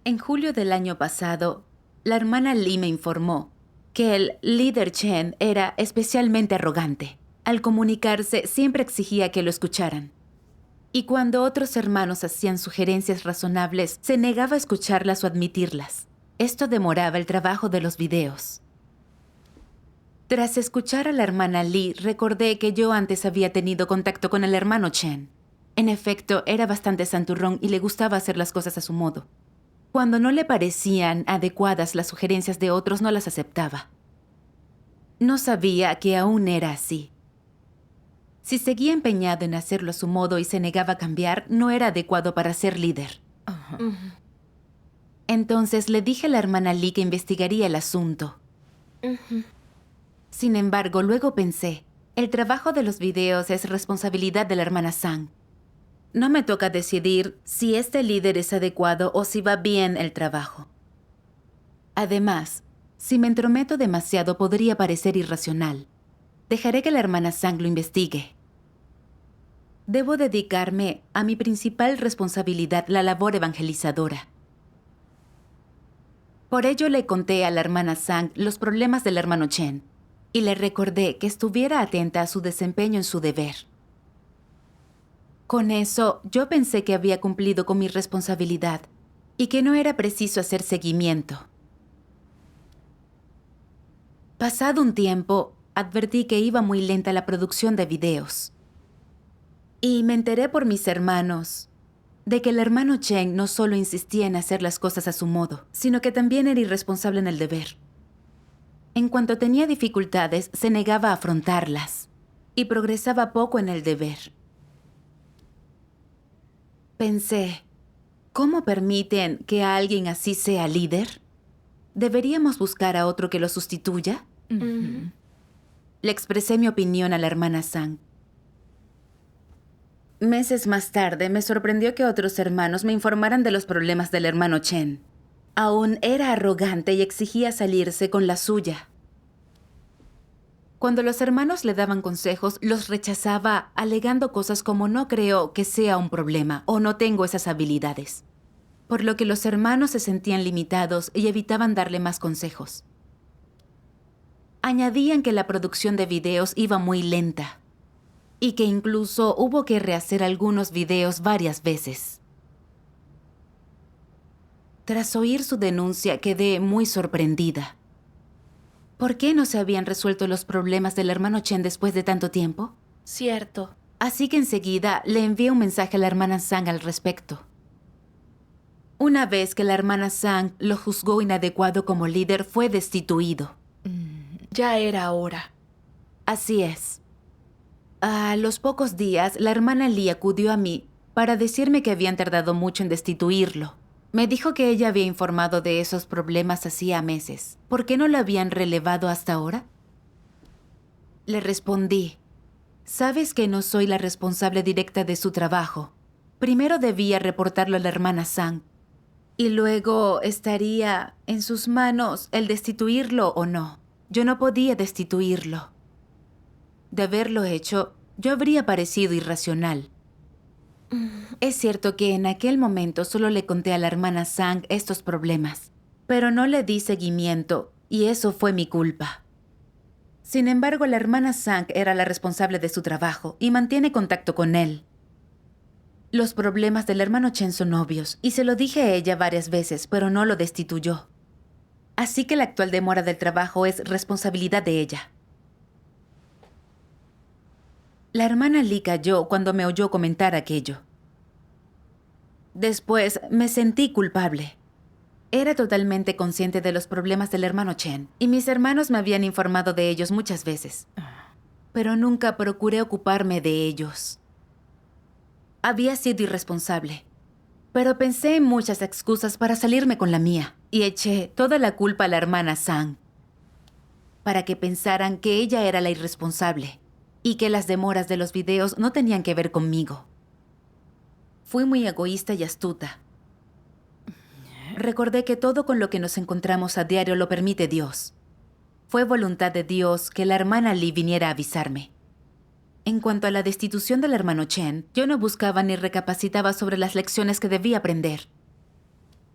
En julio del año pasado, la hermana Lee me informó que el líder Chen era especialmente arrogante. Al comunicarse, siempre exigía que lo escucharan. Y cuando otros hermanos hacían sugerencias razonables, se negaba a escucharlas o admitirlas. Esto demoraba el trabajo de los videos. Tras escuchar a la hermana Lee, recordé que yo antes había tenido contacto con el hermano Chen. En efecto, era bastante santurrón y le gustaba hacer las cosas a su modo. Cuando no le parecían adecuadas las sugerencias de otros, no las aceptaba. No sabía que aún era así. Si seguía empeñado en hacerlo a su modo y se negaba a cambiar, no era adecuado para ser líder. Entonces le dije a la hermana Lee que investigaría el asunto. Sin embargo, luego pensé, el trabajo de los videos es responsabilidad de la hermana Sang. No me toca decidir si este líder es adecuado o si va bien el trabajo. Además, si me entrometo demasiado podría parecer irracional. Dejaré que la hermana Sang lo investigue. Debo dedicarme a mi principal responsabilidad, la labor evangelizadora. Por ello le conté a la hermana Sang los problemas del hermano Chen y le recordé que estuviera atenta a su desempeño en su deber. Con eso, yo pensé que había cumplido con mi responsabilidad y que no era preciso hacer seguimiento. Pasado un tiempo, advertí que iba muy lenta la producción de videos. Y me enteré por mis hermanos de que el hermano Chen no solo insistía en hacer las cosas a su modo, sino que también era irresponsable en el deber. En cuanto tenía dificultades, se negaba a afrontarlas y progresaba poco en el deber. Pensé, ¿cómo permiten que alguien así sea líder? ¿Deberíamos buscar a otro que lo sustituya? Le expresé mi opinión a la hermana Sang. Meses más tarde, me sorprendió que otros hermanos me informaran de los problemas del hermano Chen. Aún era arrogante y exigía salirse con la suya. Cuando los hermanos le daban consejos, los rechazaba alegando cosas como no creo que sea un problema o no tengo esas habilidades. Por lo que los hermanos se sentían limitados y evitaban darle más consejos. Añadían que la producción de videos iba muy lenta y que incluso hubo que rehacer algunos videos varias veces. Tras oír su denuncia, quedé muy sorprendida. ¿Por qué no se habían resuelto los problemas del hermano Chen después de tanto tiempo? Cierto. Así que enseguida le envié un mensaje a la hermana Sang al respecto. Una vez que la hermana Sang lo juzgó inadecuado como líder, fue destituido. Ya era hora. Así es. A los pocos días, la hermana Lee acudió a mí para decirme que habían tardado mucho en destituirlo. Me dijo que ella había informado de esos problemas hacía meses. ¿Por qué no lo habían relevado hasta ahora? Le respondí, sabes que no soy la responsable directa de su trabajo. Primero debía reportarlo a la hermana Sang. Y luego estaría en sus manos el destituirlo o no. Yo no podía destituirlo. De haberlo hecho, yo habría parecido irracional. Es cierto que en aquel momento solo le conté a la hermana Sang estos problemas, pero no le di seguimiento y eso fue mi culpa. Sin embargo, la hermana Sang era la responsable de su trabajo y mantiene contacto con él. Los problemas del hermano Chen son obvios y se lo dije a ella varias veces, pero no lo destituyó. Así que la actual demora del trabajo es responsabilidad de ella. La hermana Lee calló cuando me oyó comentar aquello. Después me sentí culpable. Era totalmente consciente de los problemas del hermano Chen, y mis hermanos me habían informado de ellos muchas veces. Pero nunca procuré ocuparme de ellos. Había sido irresponsable. Pero pensé en muchas excusas para salirme con la mía, y eché toda la culpa a la hermana Sang, para que pensaran que ella era la irresponsable, y que las demoras de los videos no tenían que ver conmigo. Fui muy egoísta y astuta. Recordé que todo con lo que nos encontramos a diario lo permite Dios. Fue voluntad de Dios que la hermana Lee viniera a avisarme. En cuanto a la destitución del hermano Chen, yo no buscaba ni recapacitaba sobre las lecciones que debía aprender.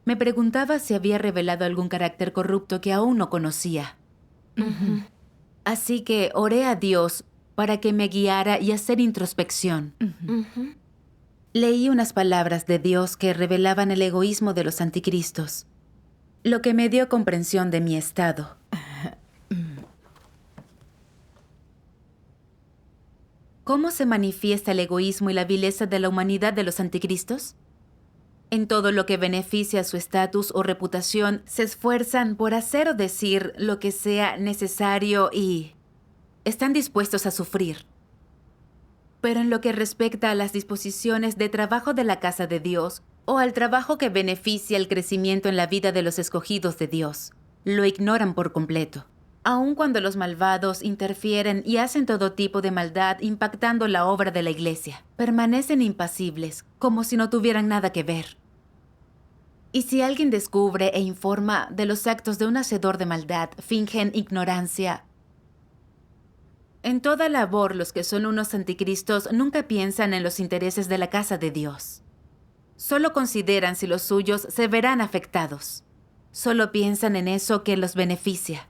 Me preguntaba si había revelado algún carácter corrupto que aún no conocía. Así que oré a Dios para que me guiara y hacer introspección. Leí unas palabras de Dios que revelaban el egoísmo de los anticristos, lo que me dio comprensión de mi estado. ¿Cómo se manifiesta el egoísmo y la vileza de la humanidad de los anticristos? En todo lo que beneficia su estatus o reputación, se esfuerzan por hacer o decir lo que sea necesario y están dispuestos a sufrir. Pero en lo que respecta a las disposiciones de trabajo de la casa de Dios o al trabajo que beneficia el crecimiento en la vida de los escogidos de Dios, lo ignoran por completo. Aun cuando los malvados interfieren y hacen todo tipo de maldad impactando la obra de la iglesia, permanecen impasibles, como si no tuvieran nada que ver. Y si alguien descubre e informa de los actos de un hacedor de maldad, fingen ignorancia. En toda labor, los que son unos anticristos nunca piensan en los intereses de la casa de Dios. Solo consideran si los suyos se verán afectados. Solo piensan en eso que los beneficia.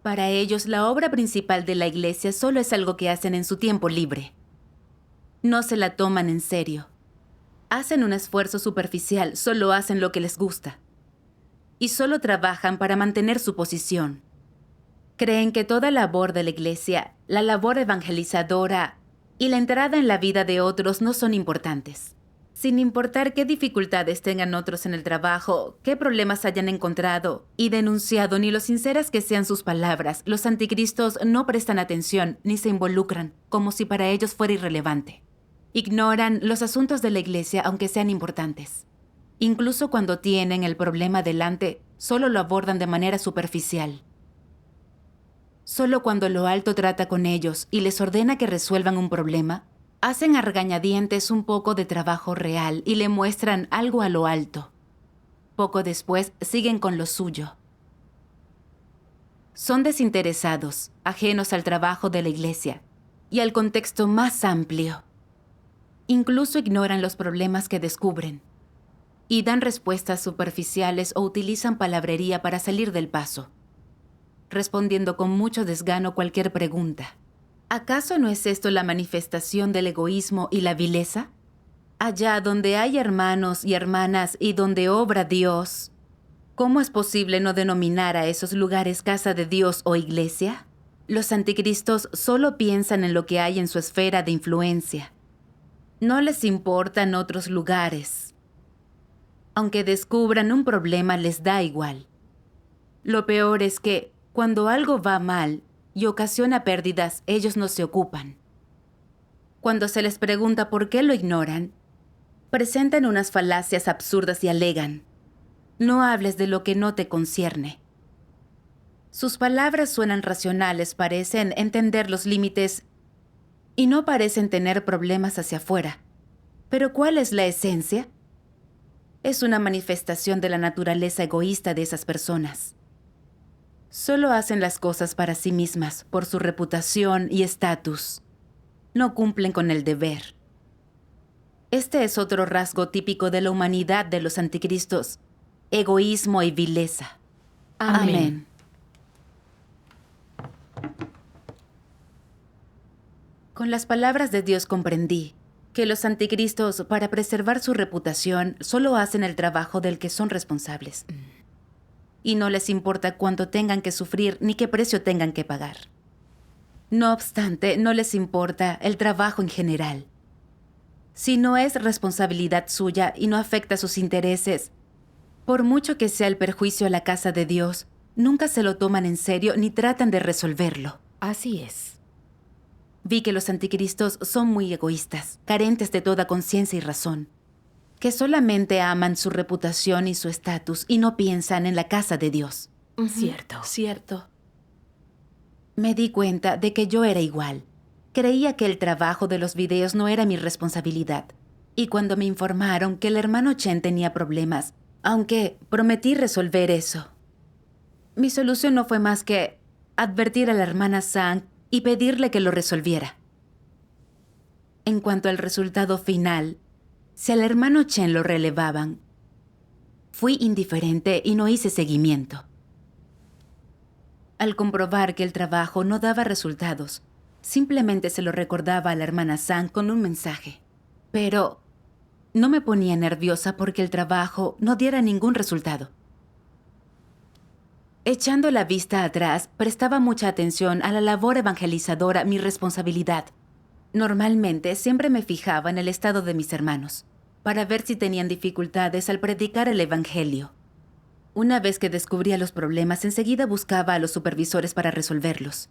Para ellos, la obra principal de la iglesia solo es algo que hacen en su tiempo libre. No se la toman en serio. Hacen un esfuerzo superficial, solo hacen lo que les gusta. Y solo trabajan para mantener su posición. Creen que toda labor de la iglesia, la labor evangelizadora y la entrada en la vida de otros no son importantes. Sin importar qué dificultades tengan otros en el trabajo, qué problemas hayan encontrado y denunciado, ni lo sinceras que sean sus palabras, los anticristos no prestan atención ni se involucran, como si para ellos fuera irrelevante. Ignoran los asuntos de la iglesia aunque sean importantes. Incluso cuando tienen el problema delante, solo lo abordan de manera superficial. Solo cuando lo alto trata con ellos y les ordena que resuelvan un problema, hacen a regañadientes un poco de trabajo real y le muestran algo a lo alto. Poco después siguen con lo suyo. Son desinteresados, ajenos al trabajo de la iglesia y al contexto más amplio. Incluso ignoran los problemas que descubren y dan respuestas superficiales o utilizan palabrería para salir del paso, respondiendo con mucho desgano cualquier pregunta. ¿Acaso no es esto la manifestación del egoísmo y la vileza? Allá donde hay hermanos y hermanas y donde obra Dios, ¿cómo es posible no denominar a esos lugares casa de Dios o iglesia? Los anticristos solo piensan en lo que hay en su esfera de influencia. No les importan otros lugares. Aunque descubran un problema, les da igual. Lo peor es que, cuando algo va mal y ocasiona pérdidas, ellos no se ocupan. Cuando se les pregunta por qué lo ignoran, presentan unas falacias absurdas y alegan: no hables de lo que no te concierne. Sus palabras suenan racionales, parecen entender los límites y no parecen tener problemas hacia afuera. ¿Pero cuál es la esencia? Es una manifestación de la naturaleza egoísta de esas personas. Solo hacen las cosas para sí mismas, por su reputación y estatus. No cumplen con el deber. Este es otro rasgo típico de la humanidad de los anticristos: egoísmo y vileza. Amén. Con las palabras de Dios comprendí que los anticristos, para preservar su reputación, solo hacen el trabajo del que son responsables. Y no les importa cuánto tengan que sufrir ni qué precio tengan que pagar. No obstante, no les importa el trabajo en general. Si no es responsabilidad suya y no afecta sus intereses, por mucho que sea el perjuicio a la casa de Dios, nunca se lo toman en serio ni tratan de resolverlo. Así es. Vi que los anticristos son muy egoístas, carentes de toda conciencia y razón, que solamente aman su reputación y su estatus y no piensan en la casa de Dios. Cierto. Me di cuenta de que yo era igual. Creía que el trabajo de los videos no era mi responsabilidad. Y cuando me informaron que el hermano Chen tenía problemas, aunque prometí resolver eso, mi solución no fue más que advertir a la hermana Sang y pedirle que lo resolviera. En cuanto al resultado final, si al hermano Chen lo relevaban, Fui indiferente y no hice seguimiento. Al comprobar que el trabajo no daba resultados, simplemente se lo recordaba a la hermana Sang con un mensaje. Pero no me ponía nerviosa porque el trabajo no diera ningún resultado. Echando la vista atrás, prestaba mucha atención a la labor evangelizadora, mi responsabilidad. Normalmente siempre me fijaba en el estado de mis hermanos, para ver si tenían dificultades al predicar el evangelio. Una vez que descubría los problemas, enseguida buscaba a los supervisores para resolverlos.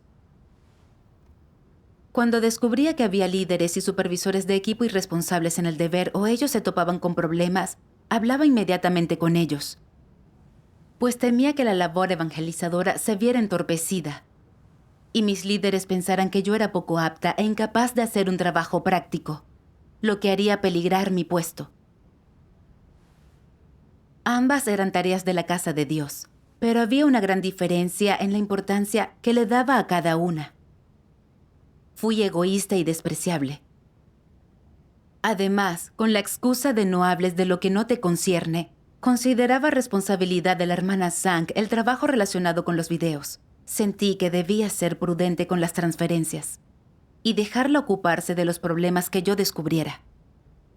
Cuando descubría que había líderes y supervisores de equipo irresponsables en el deber o ellos se topaban con problemas, hablaba inmediatamente con ellos, pues temía que la labor evangelizadora se viera entorpecida y mis líderes pensaran que yo era poco apta e incapaz de hacer un trabajo práctico, lo que haría peligrar mi puesto. Ambas eran tareas de la casa de Dios, pero había una gran diferencia en la importancia que le daba a cada una. Fui egoísta y despreciable. Además, con la excusa de no hables de lo que no te concierne, consideraba responsabilidad de la hermana Sang el trabajo relacionado con los videos. Sentí que debía ser prudente con las transferencias y dejarla ocuparse de los problemas que yo descubriera.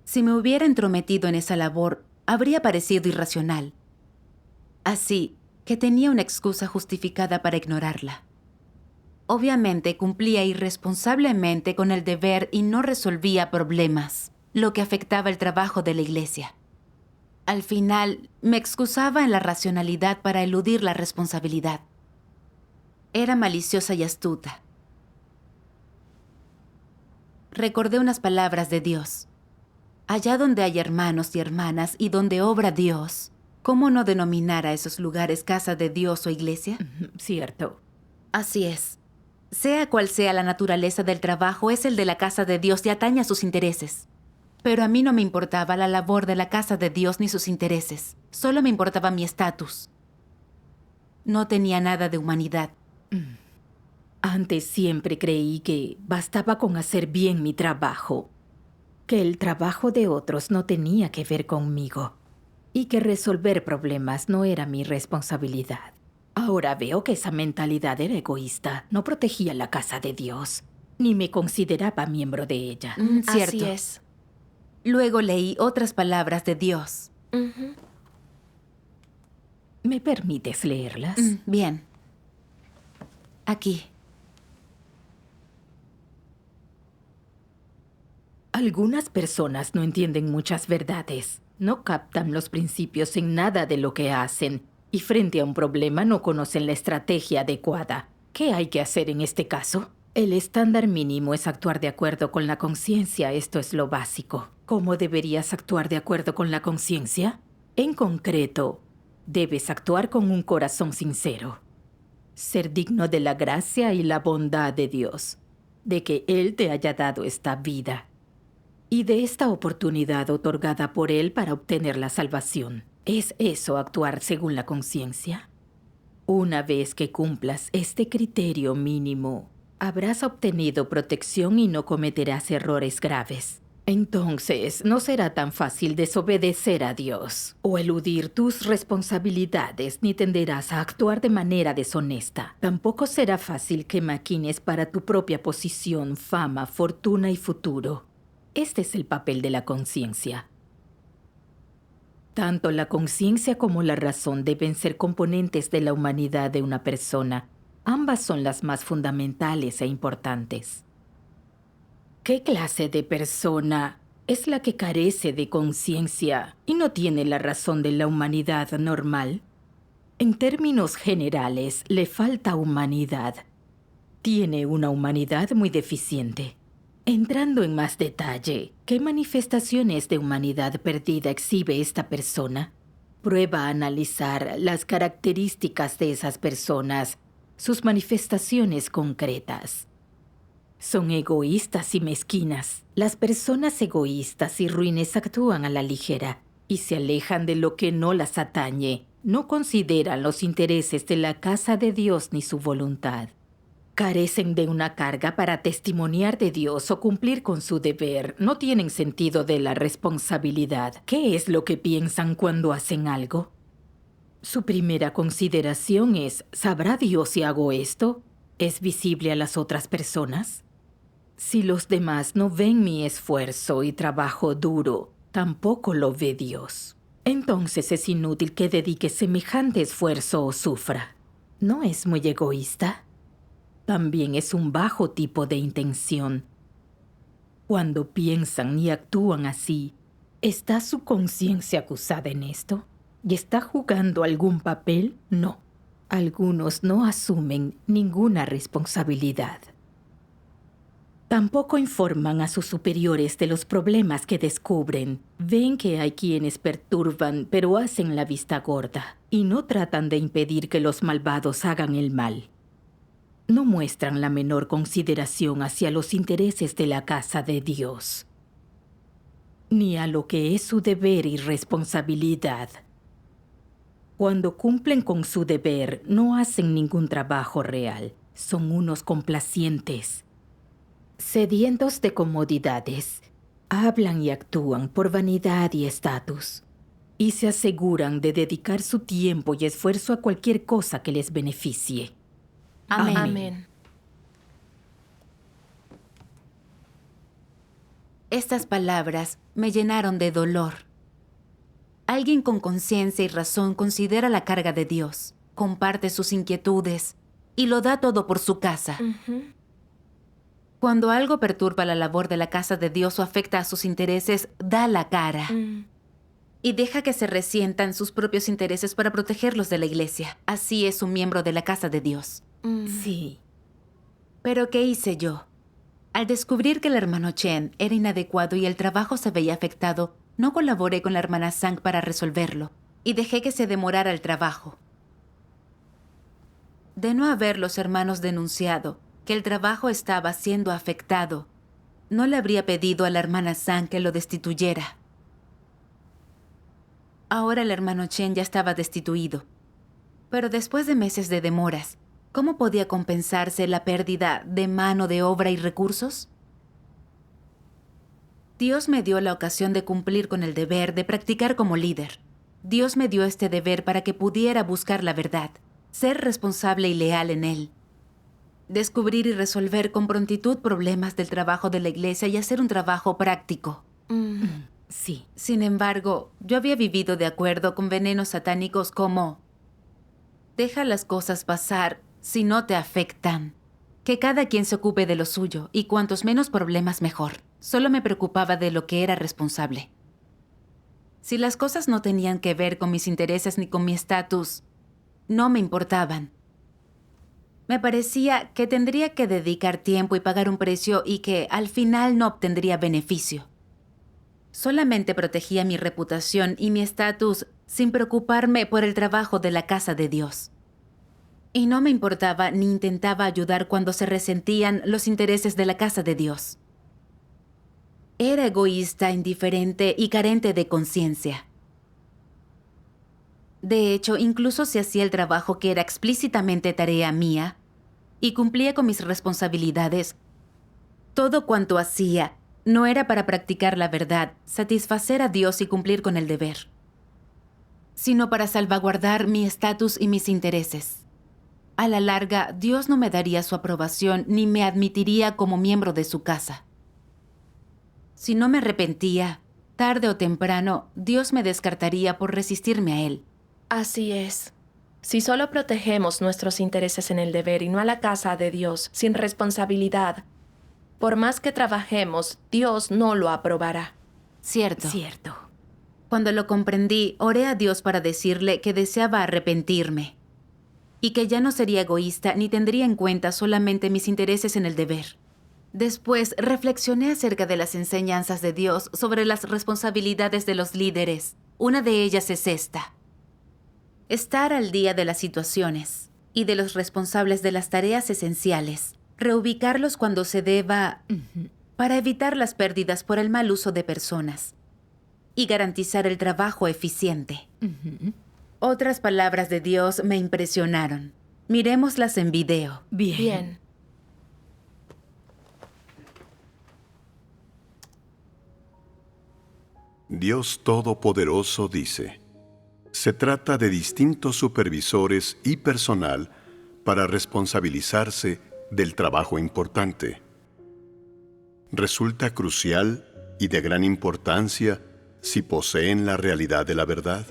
Si me hubiera entrometido en esa labor, habría parecido irracional. Así que tenía una excusa justificada para ignorarla. Obviamente cumplía irresponsablemente con el deber y no resolvía problemas, lo que afectaba el trabajo de la iglesia. Al final, me excusaba en la racionalidad para eludir la responsabilidad. Era maliciosa y astuta. Recordé unas palabras de Dios. Allá donde hay hermanos y hermanas y donde obra Dios, ¿cómo no denominar a esos lugares casa de Dios o iglesia? Cierto. Así es. Sea cual sea la naturaleza del trabajo, es el de la casa de Dios y atañe a sus intereses. Pero a mí no me importaba la labor de la casa de Dios ni sus intereses. Solo me importaba mi estatus. No tenía nada de humanidad. Antes siempre creí que bastaba con hacer bien mi trabajo, que el trabajo de otros no tenía que ver conmigo y que resolver problemas no era mi responsabilidad. Ahora veo que esa mentalidad era egoísta. No protegía la casa de Dios, ni me consideraba miembro de ella. Cierto. Así es. Luego leí otras palabras de Dios. ¿Me permites leerlas? Bien. Aquí. Algunas personas no entienden muchas verdades, no captan los principios en nada de lo que hacen y frente a un problema no conocen la estrategia adecuada. ¿Qué hay que hacer en este caso? El estándar mínimo es actuar de acuerdo con la conciencia, esto es lo básico. ¿Cómo deberías actuar de acuerdo con la conciencia? En concreto, debes actuar con un corazón sincero. Ser digno de la gracia y la bondad de Dios, de que Él te haya dado esta vida y de esta oportunidad otorgada por Él para obtener la salvación. ¿Es eso actuar según la conciencia? Una vez que cumplas este criterio mínimo, habrás obtenido protección y no cometerás errores graves. Entonces, no será tan fácil desobedecer a Dios o eludir tus responsabilidades, ni tenderás a actuar de manera deshonesta. Tampoco será fácil que maquines para tu propia posición, fama, fortuna y futuro. Este es el papel de la conciencia. Tanto la conciencia como la razón deben ser componentes de la humanidad de una persona. Ambas son las más fundamentales e importantes. ¿Qué clase de persona es la que carece de conciencia y no tiene la razón de la humanidad normal? En términos generales, le falta humanidad. Tiene una humanidad muy deficiente. Entrando en más detalle, ¿qué manifestaciones de humanidad perdida exhibe esta persona? Prueba a analizar las características de esas personas, sus manifestaciones concretas. Son egoístas y mezquinas. Las personas egoístas y ruines actúan a la ligera y se alejan de lo que no las atañe. No consideran los intereses de la casa de Dios ni su voluntad. Carecen de una carga para testimoniar de Dios o cumplir con su deber. No tienen sentido de la responsabilidad. ¿Qué es lo que piensan cuando hacen algo? Su primera consideración es, ¿sabrá Dios si hago esto? ¿Es visible a las otras personas? Si los demás no ven mi esfuerzo y trabajo duro, tampoco lo ve Dios. Entonces es inútil que dedique semejante esfuerzo o sufra. ¿No es muy egoísta? También es un bajo tipo de intención. Cuando piensan y actúan así, ¿está su conciencia acusada en esto? ¿Y está jugando algún papel? No. Algunos no asumen ninguna responsabilidad. Tampoco informan a sus superiores de los problemas que descubren. Ven que hay quienes perturban, pero hacen la vista gorda y no tratan de impedir que los malvados hagan el mal. No muestran la menor consideración hacia los intereses de la casa de Dios, ni a lo que es su deber y responsabilidad. Cuando cumplen con su deber, no hacen ningún trabajo real. Son unos complacientes, sedientos de comodidades. Hablan y actúan por vanidad y estatus, y se aseguran de dedicar su tiempo y esfuerzo a cualquier cosa que les beneficie. Amén. Amén. Estas palabras me llenaron de dolor. Alguien con conciencia y razón considera la carga de Dios, comparte sus inquietudes y lo da todo por su casa. Cuando algo perturba la labor de la casa de Dios o afecta a sus intereses, da la cara. Y deja que se resientan sus propios intereses para protegerlos de la iglesia. Así es un miembro de la casa de Dios. Sí. ¿Pero qué hice yo? Al descubrir que el hermano Chen era inadecuado y el trabajo se veía afectado, no colaboré con la hermana Sang para resolverlo y dejé que se demorara el trabajo. De no haber los hermanos denunciado que el trabajo estaba siendo afectado, no le habría pedido a la hermana Sang que lo destituyera. Ahora el hermano Chen ya estaba destituido. Pero después de meses de demoras, ¿cómo podía compensarse la pérdida de mano de obra y recursos? Dios me dio la ocasión de cumplir con el deber de practicar como líder. Dios me dio este deber para que pudiera buscar la verdad, ser responsable y leal en él. Descubrir y resolver con prontitud problemas del trabajo de la iglesia y hacer un trabajo práctico. Sí. Sin embargo, yo había vivido de acuerdo con venenos satánicos como: deja las cosas pasar si no te afectan. Que cada quien se ocupe de lo suyo y cuantos menos problemas mejor. Solo me preocupaba de lo que era responsable. Si las cosas no tenían que ver con mis intereses ni con mi estatus, no me importaban. Me parecía que tendría que dedicar tiempo y pagar un precio y que al final no obtendría beneficio. Solamente protegía mi reputación y mi estatus sin preocuparme por el trabajo de la casa de Dios. Y no me importaba ni intentaba ayudar cuando se resentían los intereses de la casa de Dios. Era egoísta, indiferente y carente de conciencia. De hecho, incluso si hacía el trabajo que era explícitamente tarea mía y cumplía con mis responsabilidades, todo cuanto hacía no era para practicar la verdad, satisfacer a Dios y cumplir con el deber, sino para salvaguardar mi estatus y mis intereses. A la larga, Dios no me daría su aprobación ni me admitiría como miembro de su casa. Si no me arrepentía, tarde o temprano, Dios me descartaría por resistirme a Él. Así es. Si solo protegemos nuestros intereses en el deber y no a la casa de Dios, sin responsabilidad, por más que trabajemos, Dios no lo aprobará. Cierto. Cierto. Cuando lo comprendí, oré a Dios para decirle que deseaba arrepentirme y que ya no sería egoísta ni tendría en cuenta solamente mis intereses en el deber. Después, reflexioné acerca de las enseñanzas de Dios sobre las responsabilidades de los líderes. Una de ellas es esta: estar al día de las situaciones y de los responsables de las tareas esenciales, reubicarlos cuando se deba para evitar las pérdidas por el mal uso de personas y garantizar el trabajo eficiente. Otras palabras de Dios me impresionaron. Miremoslas en video. Bien. Dios Todopoderoso dice: Se trata de distintos supervisores y personal para responsabilizarse del trabajo importante. Resulta crucial y de gran importancia si poseen la realidad de la verdad,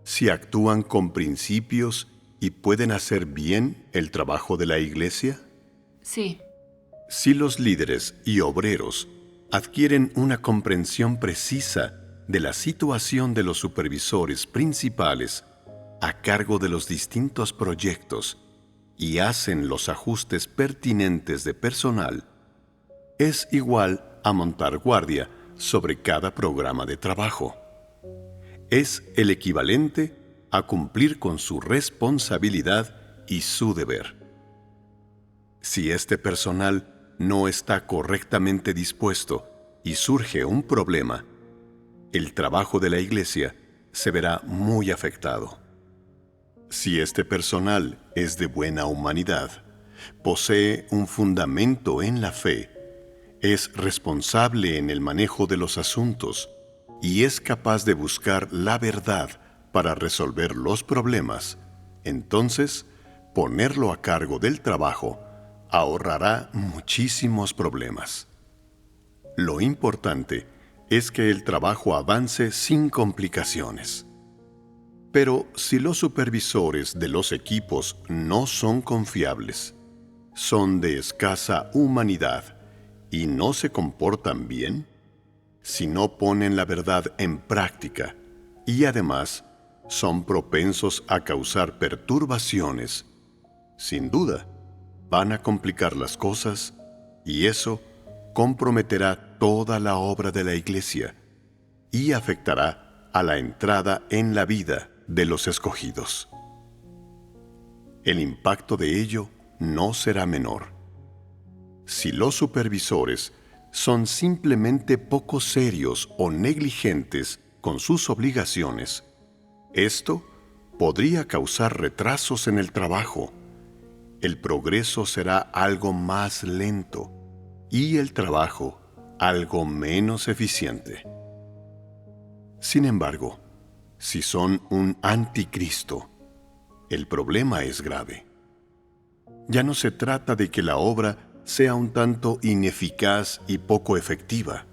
si actúan con principios y pueden hacer bien el trabajo de la iglesia. Sí. Si los líderes y obreros adquieren una comprensión precisa de la situación de los supervisores principales a cargo de los distintos proyectos y hacen los ajustes pertinentes de personal, es igual a montar guardia sobre cada programa de trabajo. Es el equivalente a cumplir con su responsabilidad y su deber. Si este personal no está correctamente dispuesto y surge un problema, el trabajo de la iglesia se verá muy afectado. Si este personal es de buena humanidad, posee un fundamento en la fe, es responsable en el manejo de los asuntos y es capaz de buscar la verdad para resolver los problemas, entonces ponerlo a cargo del trabajo ahorrará muchísimos problemas. Lo importante es que el trabajo avance sin complicaciones. Pero si los supervisores de los equipos no son confiables, son de escasa humanidad y no se comportan bien, si no ponen la verdad en práctica y además son propensos a causar perturbaciones, sin duda van a complicar las cosas y eso comprometerá toda la obra de la iglesia y afectará a la entrada en la vida de los escogidos. El impacto de ello no será menor. Si los supervisores son simplemente poco serios o negligentes con sus obligaciones, esto podría causar retrasos en el trabajo. El progreso será algo más lento y el trabajo algo menos eficiente. Sin embargo, si son un anticristo, el problema es grave. Ya no se trata de que la obra sea un tanto ineficaz y poco efectiva.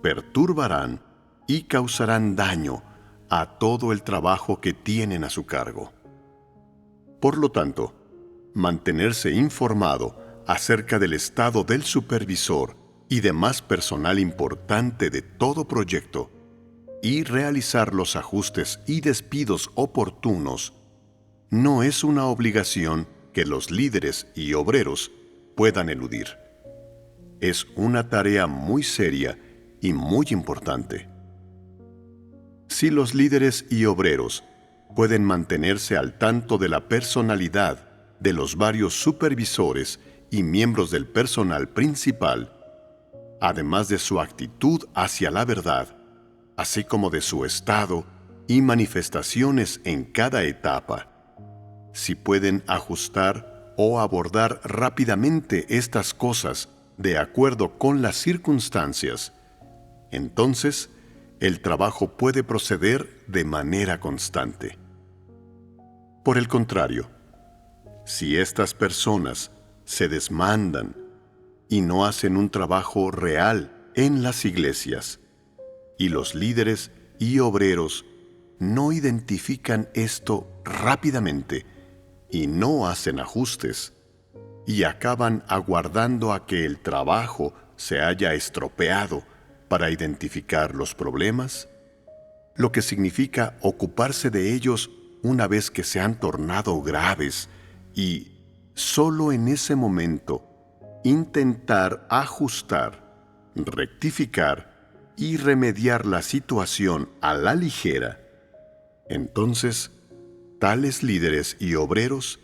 Perturbarán y causarán daño a todo el trabajo que tienen a su cargo. Por lo tanto, mantenerse informado acerca del estado del supervisor y demás personal importante de todo proyecto y realizar los ajustes y despidos oportunos no es una obligación que los líderes y obreros puedan eludir. Es una tarea muy seria y muy importante. Si los líderes y obreros pueden mantenerse al tanto de la personalidad de los varios supervisores y miembros del personal principal, además de su actitud hacia la verdad, así como de su estado y manifestaciones en cada etapa, si pueden ajustar o abordar rápidamente estas cosas de acuerdo con las circunstancias, entonces el trabajo puede proceder de manera constante. Por el contrario, si estas personas se desmandan y no hacen un trabajo real en las iglesias, y los líderes y obreros no identifican esto rápidamente y no hacen ajustes, y acaban aguardando a que el trabajo se haya estropeado para identificar los problemas, lo que significa ocuparse de ellos una vez que se han tornado graves y, solo en ese momento, intentar ajustar, rectificar y remediar la situación a la ligera, entonces, tales líderes y obreros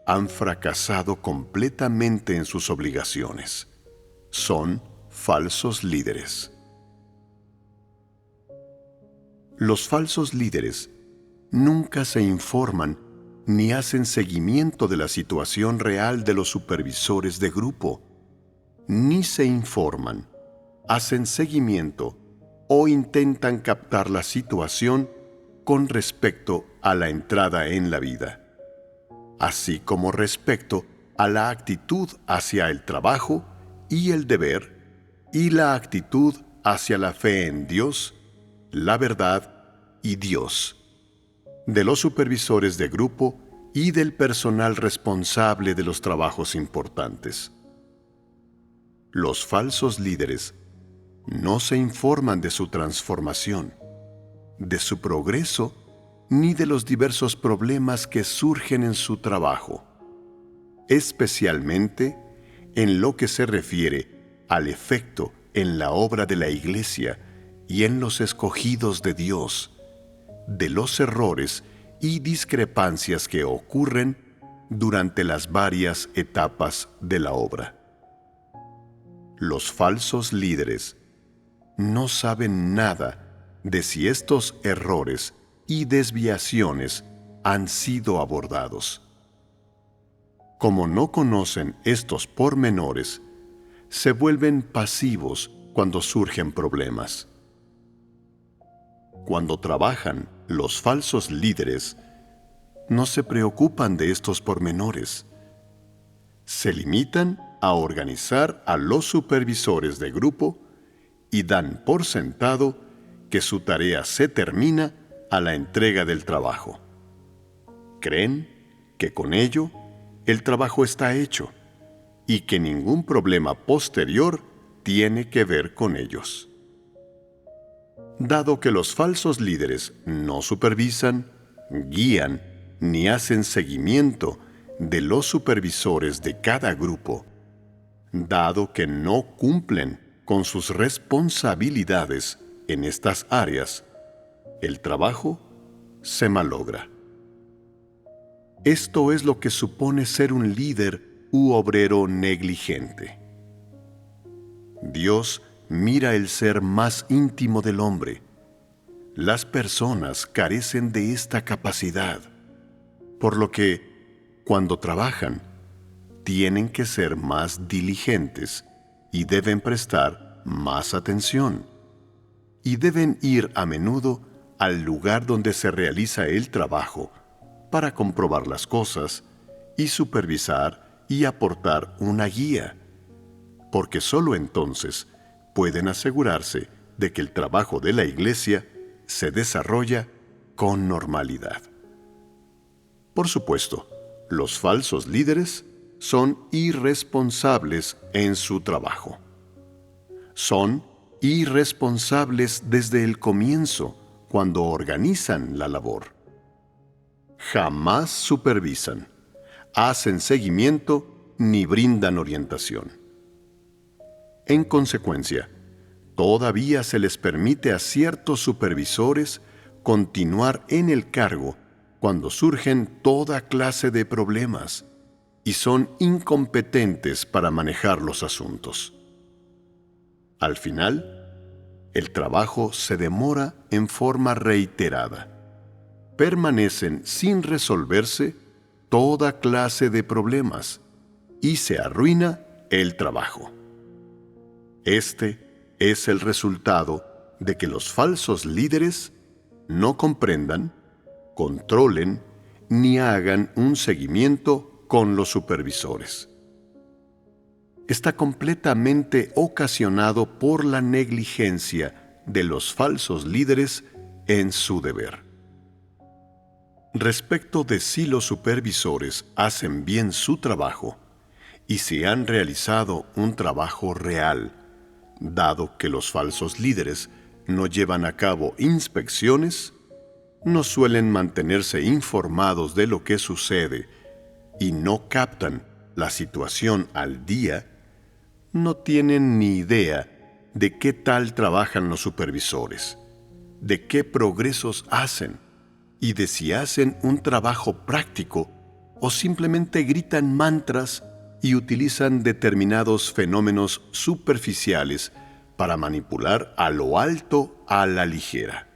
han fracasado completamente en sus obligaciones. Son falsos líderes. Los falsos líderes nunca se informan ni hacen seguimiento de la situación real de los supervisores de grupo, ni se informan, hacen seguimiento o intentan captar la situación con respecto a la entrada en la vida, así como respecto a la actitud hacia el trabajo y el deber, y la actitud hacia la fe en Dios, la verdad y Dios, de los supervisores de grupo y del personal responsable de los trabajos importantes. Los falsos líderes no se informan de su transformación, de su progreso, ni de los diversos problemas que surgen en su trabajo, especialmente en lo que se refiere al efecto en la obra de la Iglesia y en los escogidos de Dios, de los errores y discrepancias que ocurren durante las varias etapas de la obra. Los falsos líderes no saben nada de si estos errores y desviaciones han sido abordados. Como no conocen estos pormenores, se vuelven pasivos cuando surgen problemas. Cuando trabajan, los falsos líderes no se preocupan de estos pormenores. Se limitan a organizar a los supervisores de grupo y dan por sentado que su tarea se termina a la entrega del trabajo. Creen que con ello el trabajo está hecho y que ningún problema posterior tiene que ver con ellos. Dado que los falsos líderes no supervisan, guían ni hacen seguimiento de los supervisores de cada grupo, dado que no cumplen con sus responsabilidades en estas áreas, el trabajo se malogra. Esto es lo que supone ser un líder u obrero negligente. Dios mira el ser más íntimo del hombre. Las personas carecen de esta capacidad, por lo que, cuando trabajan, tienen que ser más diligentes y deben prestar más atención. Y deben ir a menudo al lugar donde se realiza el trabajo para comprobar las cosas y supervisar y aportar una guía, porque solo entonces pueden asegurarse de que el trabajo de la Iglesia se desarrolla con normalidad. Por supuesto, los falsos líderes son irresponsables en su trabajo. Son irresponsables desde el comienzo cuando organizan la labor. Jamás supervisan, hacen seguimiento ni brindan orientación. En consecuencia, todavía se les permite a ciertos supervisores continuar en el cargo cuando surgen toda clase de problemas y son incompetentes para manejar los asuntos. Al final, el trabajo se demora en forma reiterada. Permanecen sin resolverse toda clase de problemas y se arruina el trabajo. Este es el resultado de que los falsos líderes no comprendan, controlen ni hagan un seguimiento con los supervisores. Está completamente ocasionado por la negligencia de los falsos líderes en su deber. Respecto de si los supervisores hacen bien su trabajo y si han realizado un trabajo real, dado que los falsos líderes no llevan a cabo inspecciones, no suelen mantenerse informados de lo que sucede y no captan la situación al día, no tienen ni idea de qué tal trabajan los supervisores, de qué progresos hacen y de si hacen un trabajo práctico o simplemente gritan mantras y utilizan determinados fenómenos superficiales para manipular a lo alto a la ligera.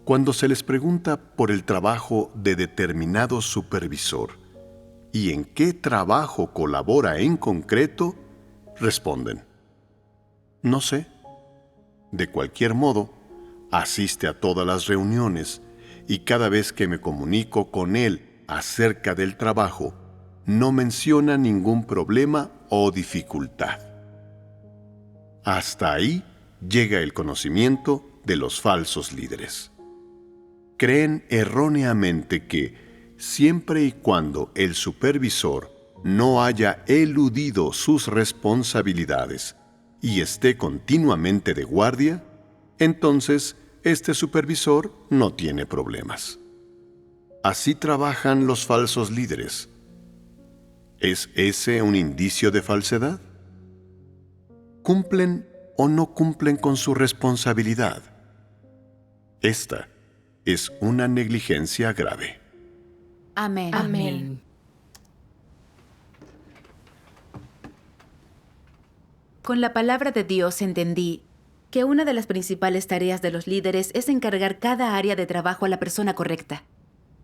Cuando se les pregunta por el trabajo de determinado supervisor y en qué trabajo colabora en concreto, responden: no sé. De cualquier modo, asiste a todas las reuniones y cada vez que me comunico con él acerca del trabajo, no menciona ningún problema o dificultad. Hasta ahí llega el conocimiento de los falsos líderes. Creen erróneamente que, siempre y cuando el supervisor no haya eludido sus responsabilidades y esté continuamente de guardia, entonces este supervisor no tiene problemas. Así trabajan los falsos líderes. ¿Es ese un indicio de falsedad? ¿Cumplen o no cumplen con su responsabilidad? Esta es una negligencia grave. Amén. Amén. Con la palabra de Dios entendí que una de las principales tareas de los líderes es encargar cada área de trabajo a la persona correcta.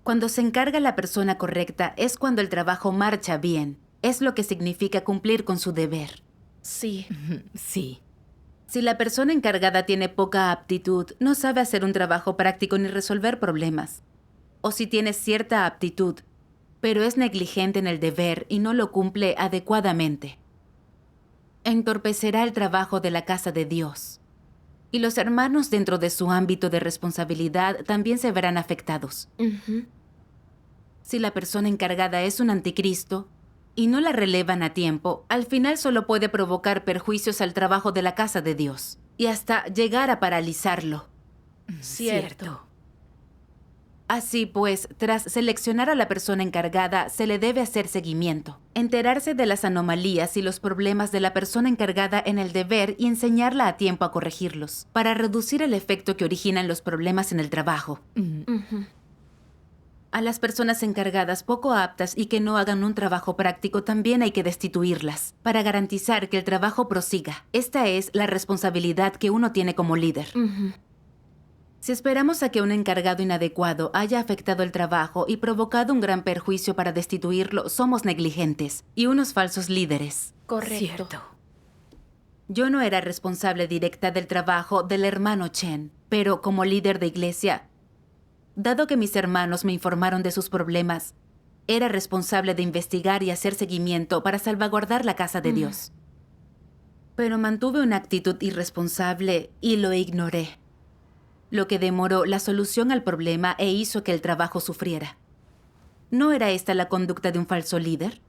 Cuando se encarga a la persona correcta es cuando el trabajo marcha bien. Es lo que significa cumplir con su deber. Sí. Sí. Si la persona encargada tiene poca aptitud, no sabe hacer un trabajo práctico ni resolver problemas. O si tiene cierta aptitud, pero es negligente en el deber y no lo cumple adecuadamente, entorpecerá el trabajo de la casa de Dios. Y los hermanos dentro de su ámbito de responsabilidad también se verán afectados. Ujú. Si la persona encargada es un anticristo y no la relevan a tiempo, al final solo puede provocar perjuicios al trabajo de la casa de Dios y hasta llegar a paralizarlo. Cierto. Así pues, tras seleccionar a la persona encargada, se le debe hacer seguimiento, enterarse de las anomalías y los problemas de la persona encargada en el deber y enseñarla a tiempo a corregirlos, para reducir el efecto que originan los problemas en el trabajo. Ujú. A las personas encargadas poco aptas y que no hagan un trabajo práctico también hay que destituirlas, para garantizar que el trabajo prosiga. Esta es la responsabilidad que uno tiene como líder. Ujú. Si esperamos a que un encargado inadecuado haya afectado el trabajo y provocado un gran perjuicio para destituirlo, somos negligentes y unos falsos líderes. Correcto. Cierto. Yo no era responsable directa del trabajo del hermano Chen, pero como líder de iglesia, dado que mis hermanos me informaron de sus problemas, era responsable de investigar y hacer seguimiento para salvaguardar la casa de Dios. Pero mantuve una actitud irresponsable y lo ignoré, lo que demoró la solución al problema e hizo que el trabajo sufriera. ¿No era esta la conducta de un falso líder?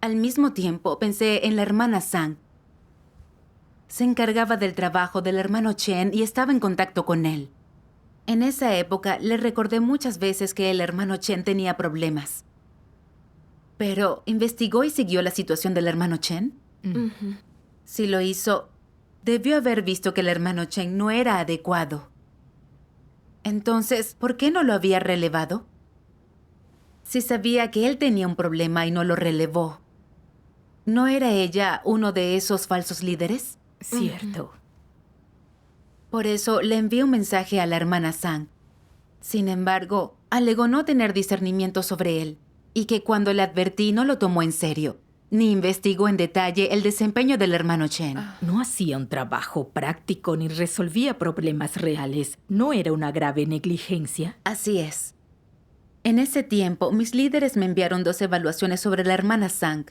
Al mismo tiempo, pensé en la hermana Sang. Se encargaba del trabajo del hermano Chen y estaba en contacto con él. En esa época, le recordé muchas veces que el hermano Chen tenía problemas. Pero, ¿investigó y siguió la situación del hermano Chen? Ujú. Si lo hizo, debió haber visto que el hermano Chen no era adecuado. Entonces, ¿por qué no lo había relevado? Si sabía que él tenía un problema y no lo relevó, ¿no era ella uno de esos falsos líderes? Cierto. Por eso le envié un mensaje a la hermana Sang. Sin embargo, alegó no tener discernimiento sobre él y que cuando le advertí no lo tomó en serio, ni investigó en detalle el desempeño del hermano Chen. No hacía un trabajo práctico ni resolvía problemas reales. ¿No era una grave negligencia? Así es. En ese tiempo, mis líderes me enviaron 2 evaluaciones sobre la hermana Sang.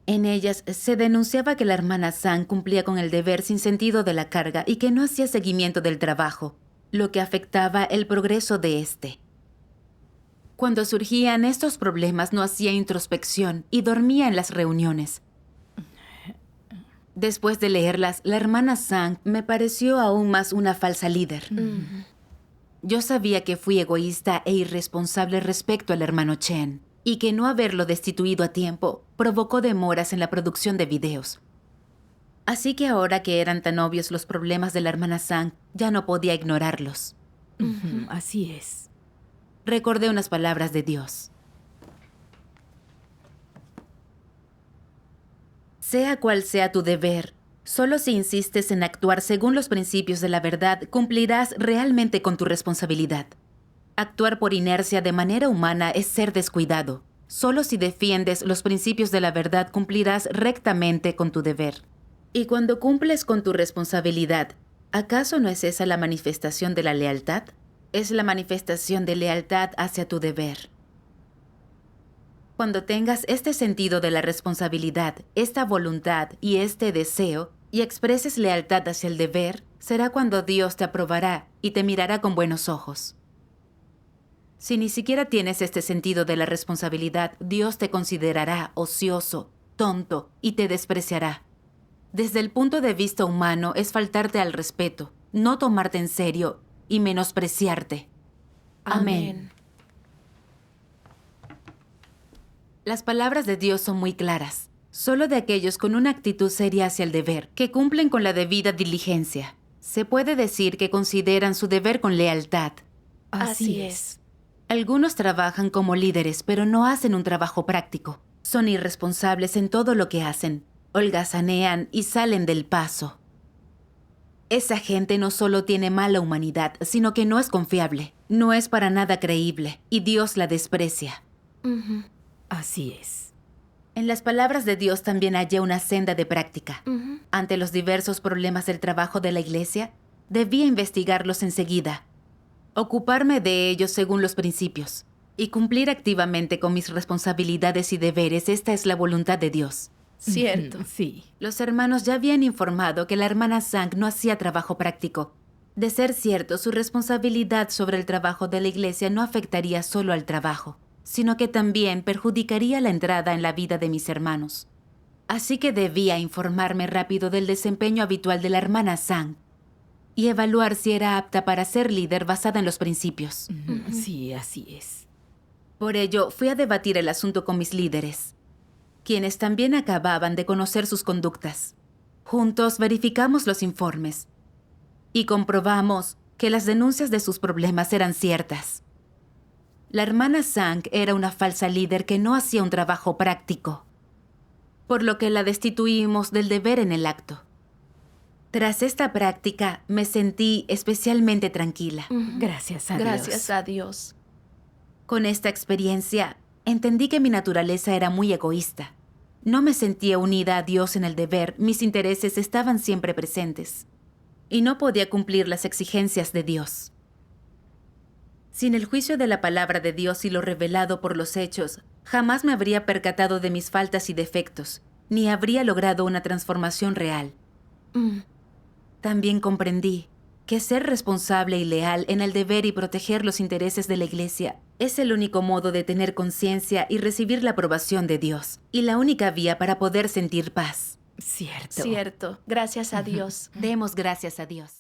En ellas se denunciaba que la hermana Sang cumplía con el deber sin sentido de la carga y que no hacía seguimiento del trabajo, lo que afectaba el progreso de este. Cuando surgían estos problemas no hacía introspección y dormía en las reuniones. Después de leerlas, la hermana Sang me pareció aún más una falsa líder. Yo sabía que fui egoísta e irresponsable respecto al hermano Chen y que no haberlo destituido a tiempo provocó demoras en la producción de videos. Así que ahora que eran tan obvios los problemas de la hermana Sang, ya no podía ignorarlos. Así es. Recordé unas palabras de Dios. Sea cual sea tu deber, solo si insistes en actuar según los principios de la verdad, cumplirás realmente con tu responsabilidad. Actuar por inercia de manera humana es ser descuidado. Solo si defiendes los principios de la verdad, cumplirás rectamente con tu deber. Y cuando cumples con tu responsabilidad, ¿Acaso no es esa la manifestación de la lealtad? Es la manifestación de lealtad hacia tu deber. Cuando tengas este sentido de la responsabilidad, esta voluntad y este deseo, y expreses lealtad hacia el deber, será cuando Dios te aprobará y te mirará con buenos ojos. Si ni siquiera tienes este sentido de la responsabilidad, Dios te considerará ocioso, tonto y te despreciará. Desde el punto de vista humano es faltarte al respeto, no tomarte en serio y menospreciarte. Amén. Las palabras de Dios son muy claras, solo de aquellos con una actitud seria hacia el deber, que cumplen con la debida diligencia. Se puede decir que consideran su deber con lealtad. Así es. Algunos trabajan como líderes, pero no hacen un trabajo práctico. Son irresponsables en todo lo que hacen, holgazanean y salen del paso. Esa gente no solo tiene mala humanidad, sino que no es confiable, no es para nada creíble, y Dios la desprecia. Así es. En las palabras de Dios también hallé una senda de práctica. Ante los diversos problemas del trabajo de la iglesia, debía investigarlos enseguida, ocuparme de ellos según los principios, y cumplir activamente con mis responsabilidades y deberes. Esta es la voluntad de Dios. Cierto. Sí. Los hermanos ya habían informado que la hermana Sang no hacía trabajo práctico. De ser cierto, su responsabilidad sobre el trabajo de la iglesia no afectaría solo al trabajo, sino que también perjudicaría la entrada en la vida de mis hermanos. Así que debía informarme rápido del desempeño habitual de la hermana Sang y evaluar si era apta para ser líder basada en los principios. Sí, así es. Por ello, fui a debatir el asunto con mis líderes, quienes también acababan de conocer sus conductas. Juntos verificamos los informes y comprobamos que las denuncias de sus problemas eran ciertas. La hermana Sang era una falsa líder que no hacía un trabajo práctico, por lo que la destituimos del deber en el acto. Tras esta práctica, me sentí especialmente tranquila. Gracias a Dios. Gracias a Dios. Con esta experiencia, entendí que mi naturaleza era muy egoísta. No me sentía unida a Dios en el deber, mis intereses estaban siempre presentes, y no podía cumplir las exigencias de Dios. Sin el juicio de la palabra de Dios y lo revelado por los hechos, jamás me habría percatado de mis faltas y defectos, ni habría logrado una transformación real. También comprendí que ser responsable y leal en el deber y proteger los intereses de la Iglesia es el único modo de tener conciencia y recibir la aprobación de Dios, y la única vía para poder sentir paz. Cierto. Cierto. Gracias a Dios. Demos gracias a Dios.